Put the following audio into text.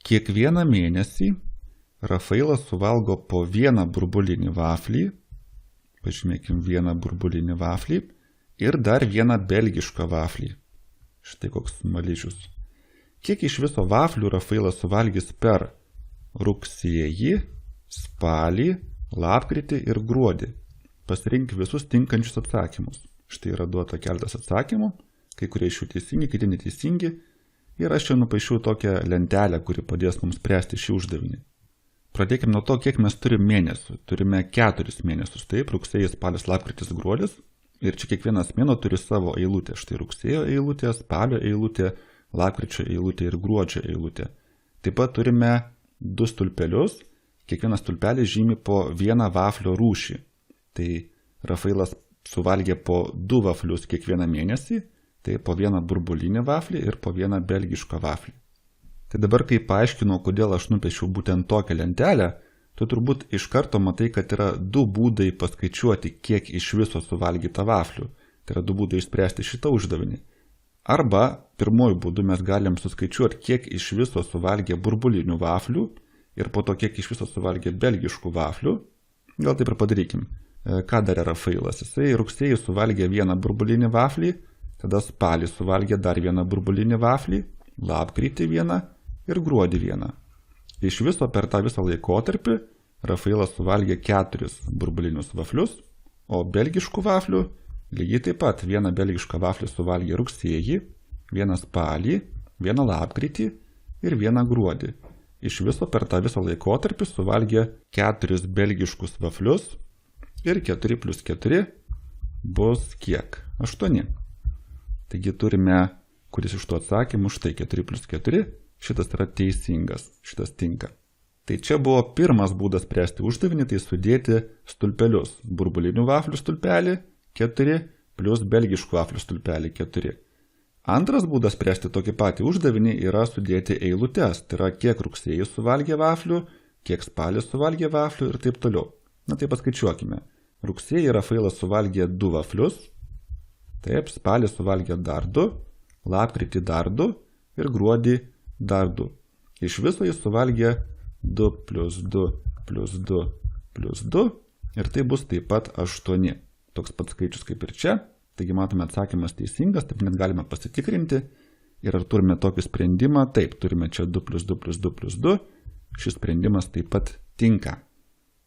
Kiekvieną mėnesį Rafailas suvalgo po vieną burbulinį vaflį, pažymėkim vieną burbulinį vaflį ir dar vieną belgišką vaflį. Štai koks smaližius. Kiek iš viso vaflių Rafailas suvalgys per rugsėjį, spalį, lapkritį ir gruodį? Pasirink visus tinkančius atsakymus. Štai yra duota keletas atsakymų, kai kurie iš jų teisingi, kiti neteisingi. Ir aš čia nupaišiau tokią lentelę, kuri padės mums spręsti šį uždavinį. Pradėkime nuo to, kiek mes turime mėnesių. Turime 4 mėnesius, taip, rugsėjis, spalis, lapkritis, gruodis. Ir čia kiekvienas mėnuo turi savo eilutę. Štai rugsėjo eilutė, spalio eilutė, lapkričio eilutė ir gruodžio eilutė. Taip pat turime 2 stulpelius. Kiekvienas stulpelis žymi po vieną vaflio rūšį. Tai Rafailas suvalgė po 2 vaflius kiekvieną mėnesį, tai po vieną burbulinį vaflį ir po vieną belgišką vaflį. Tai dabar, kai paaiškinau, kodėl aš nupiešiau būtent tokią lentelę, tu turbūt iš karto matai, kad yra 2 būdai paskaičiuoti, kiek iš viso suvalgyta vaflių. Tai yra 2 būdai išspręsti šitą uždavinį. Arba, pirmuoju būdu mes galim suskaičiuoti, kiek iš viso suvalgė burbulinių vaflių ir po to, kiek iš viso suvalgė belgiškų vaflių. Gal taip ir padarykim. Ką darė Rafailas? Jisai rugsėjį suvalgė vieną burbulinį vaflį, tada spalį suvalgė dar vieną burbulinį vaflį, lapkritį vieną ir gruodį vieną. Iš viso per tą visą laikotarpį Rafailas suvalgė 4 burbulinius vaflius, o belgiškų vaflių lygiai taip pat vieną belgišką vaflį suvalgė rugsėjį, vieną spalį, vieną lapkritį ir vieną gruodį. Iš viso per tą visą laikotarpį suvalgė 4 belgiškus vaflius ir 4 plus 4 bus kiek? 8. Taigi turime, kuris iš tų atsakymų, štai 4 plus 4, šitas yra teisingas, šitas tinka. Tai čia buvo pirmas būdas spręsti uždavinį, tai sudėti stulpelius. Burbulinių vaflių stulpelį 4 plus belgiškų vaflių stulpelį 4. Antras būdas spręsti tokį patį uždavinį yra sudėti eilutes. Tai yra kiek rugsėjis suvalgė vaflių, kiek spalis suvalgė vaflių ir taip toliau. Na tai paskaičiuokime. Rugsėjį Rafailas suvalgė 2 vaflius, taip, spalį suvalgė dar 2, lapkritį dar 2 ir gruodį dar 2. Iš viso jis suvalgė 2 plus 2 plus 2 plus 2 ir tai bus taip pat 8. Toks pats skaičius kaip ir čia, taigi matome atsakymas teisingas, taip net galime pasitikrinti. Ir ar turime tokį sprendimą? Taip, turime čia 2 plus 2 plus 2 plus 2, šis sprendimas taip pat tinka.